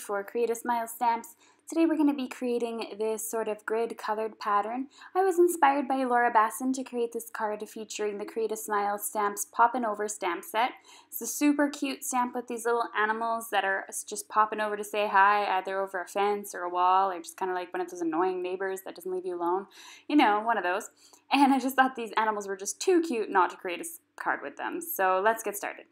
for Create a Smile Stamps. Today we're going to be creating this sort of grid colored pattern. I was inspired by Laura Basson to create this card featuring the Create a Smile Stamps Poppin' Over stamp set. It's a super cute stamp with these little animals that are just popping over to say hi, either over a fence or a wall, or just kind of like one of those annoying neighbors that doesn't leave you alone. You know, one of those. And I just thought these animals were just too cute not to create a card with them. So let's get started.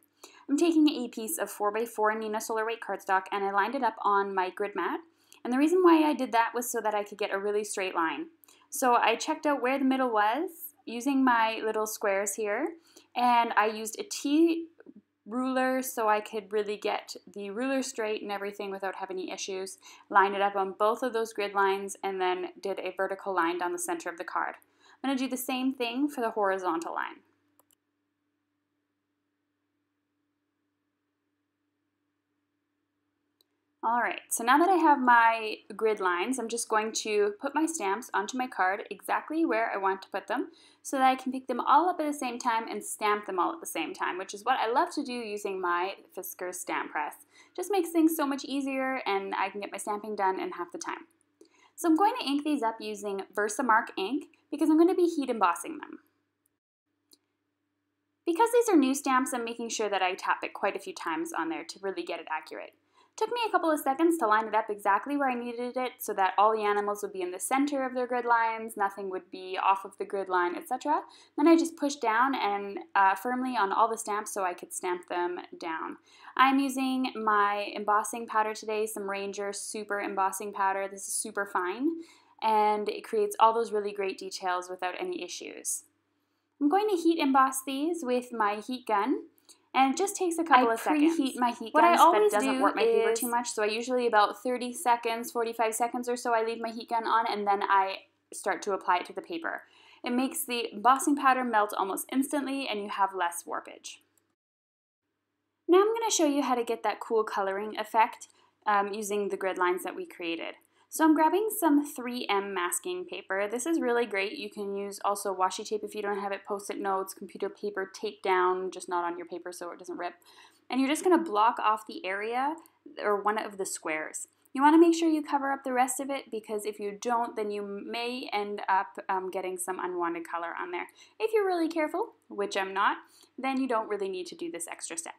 I'm taking a piece of 4x4 Nina Solar Weight cardstock and I lined it up on my grid mat. And the reason why I did that was so that I could get a really straight line. So I checked out where the middle was using my little squares here, and I used a T ruler so I could really get the ruler straight and everything without having any issues. Lined it up on both of those grid lines and then did a vertical line down the center of the card. I'm going to do the same thing for the horizontal line. Alright, so now that I have my grid lines, I'm just going to put my stamps onto my card exactly where I want to put them so that I can pick them all up at the same time and stamp them all at the same time, which is what I love to do using my Fiskars stamp press. Just makes things so much easier and I can get my stamping done in half the time. So I'm going to ink these up using Versamark ink because I'm going to be heat embossing them. Because these are new stamps, I'm making sure that I tap it quite a few times on there to really get it accurate. Took me a couple of seconds to line it up exactly where I needed it so that all the animals would be in the center of their grid lines, nothing would be off of the grid line, etc. Then I just pushed down and firmly on all the stamps so I could stamp them down. I'm using my embossing powder today, some Ranger Super Embossing Powder. This is super fine and it creates all those really great details without any issues. I'm going to heat emboss these with my heat gun. And it just takes a couple of seconds. I preheat my heat gun so that it doesn't warp my paper too much. So I usually about 30 seconds, 45 seconds or so, I leave my heat gun on and then I start to apply it to the paper. It makes the embossing powder melt almost instantly and you have less warpage. Now I'm going to show you how to get that cool coloring effect using the grid lines that we created. So I'm grabbing some 3M masking paper. This is really great. You can use also washi tape if you don't have it, Post-it notes, computer paper, tape down, just not on your paper so it doesn't rip. And you're just going to block off the area or one of the squares. You want to make sure you cover up the rest of it because if you don't, then you may end up getting some unwanted color on there. If you're really careful, which I'm not, then you don't really need to do this extra step.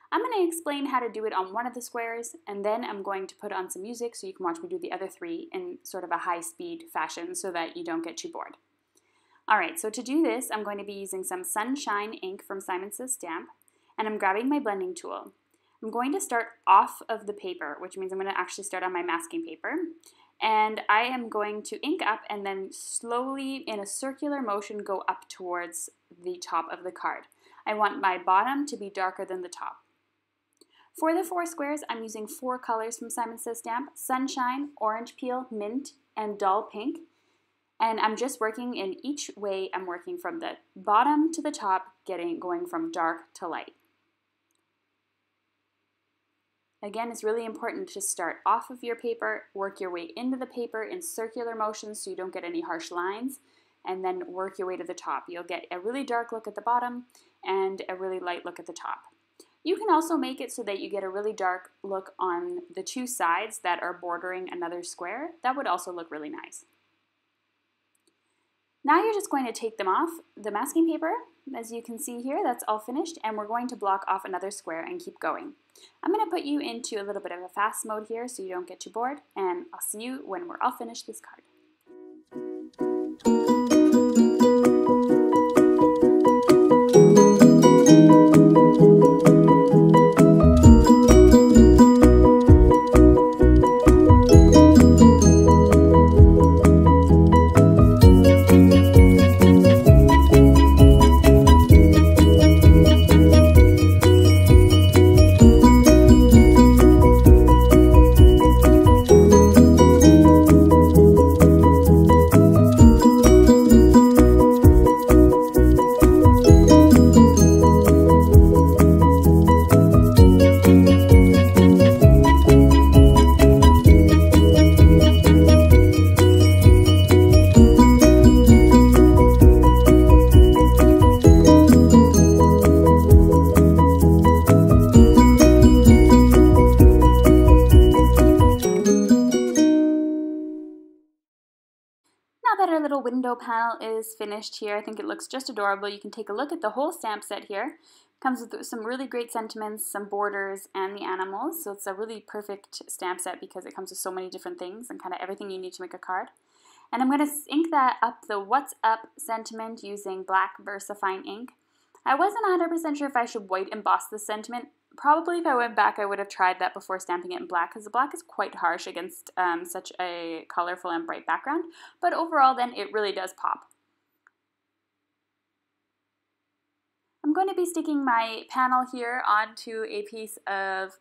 I'm going to explain how to do it on one of the squares, and then I'm going to put on some music so you can watch me do the other three in sort of a high-speed fashion so that you don't get too bored. Alright, so to do this, I'm going to be using some Sunshine ink from Simon Says Stamp, and I'm grabbing my blending tool. I'm going to start off of the paper, which means I'm going to actually start on my masking paper, and I am going to ink up and then slowly, in a circular motion, go up towards the top of the card. I want my bottom to be darker than the top. For the 4 squares, I'm using 4 colors from Simon Says Stamp: Sunshine, Orange Peel, Mint, and Dull Pink. And I'm just working in each way. I'm working from the bottom to the top, going from dark to light. Again, it's really important to start off of your paper, work your way into the paper in circular motions so you don't get any harsh lines, and then work your way to the top. You'll get a really dark look at the bottom and a really light look at the top. You can also make it so that you get a really dark look on the 2 sides that are bordering another square. That would also look really nice. Now you're just going to take them off the masking paper. As you can see here, that's all finished, and we're going to block off another square and keep going. I'm going to put you into a little bit of a fast mode here so you don't get too bored, and I'll see you when we're all finished this card. Now that our little window panel is finished here, I think it looks just adorable. You can take a look at the whole stamp set here. It comes with some really great sentiments, some borders, and the animals. So it's a really perfect stamp set because it comes with so many different things and kind of everything you need to make a card. And I'm going to ink that up the What's Up sentiment using black VersaFine ink. I wasn't 100% sure if I should white emboss this sentiment. Probably if I went back I would have tried that before stamping it in black because the black is quite harsh against such a colorful and bright background. But overall then it really does pop. I'm going to be sticking my panel here onto a piece of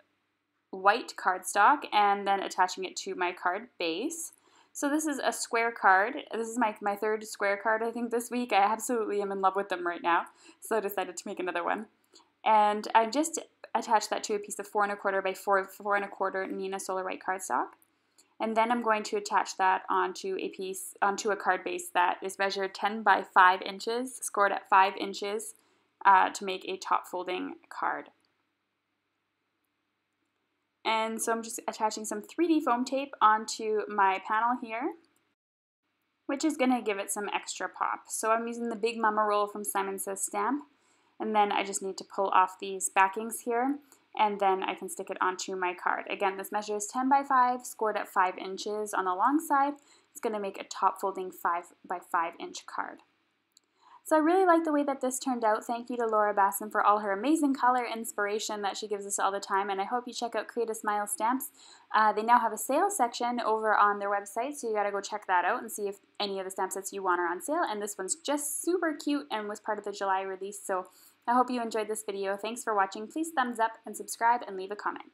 white cardstock and then attaching it to my card base. So this is a square card. This is my third square card I think this week. I absolutely am in love with them right now. So I decided to make another one. And I just attached that to a piece of 4 1/4 by 4 1/4 Nina Solar White cardstock. And then I'm going to attach that onto a card base that is measured 10 by 5 inches, scored at 5 inches to make a top folding card. And so I'm just attaching some 3D foam tape onto my panel here, which is going to give it some extra pop. So I'm using the Big Mama roll from Simon Says Stamp, and then I just need to pull off these backings here, and then I can stick it onto my card. Again, this measures 10 by 5, scored at 5 inches on the long side. It's going to make a top folding 5 by 5 inch card. So I really like the way that this turned out. Thank you to Laura Basson for all her amazing color inspiration that she gives us all the time, and I hope you check out Create a Smile Stamps. They now have a sale section over on their website, so you gotta go check that out and see if any of the stamp sets you want are on sale, and this one's just super cute and was part of the July release, so I hope you enjoyed this video. Thanks for watching. Please thumbs up and subscribe and leave a comment.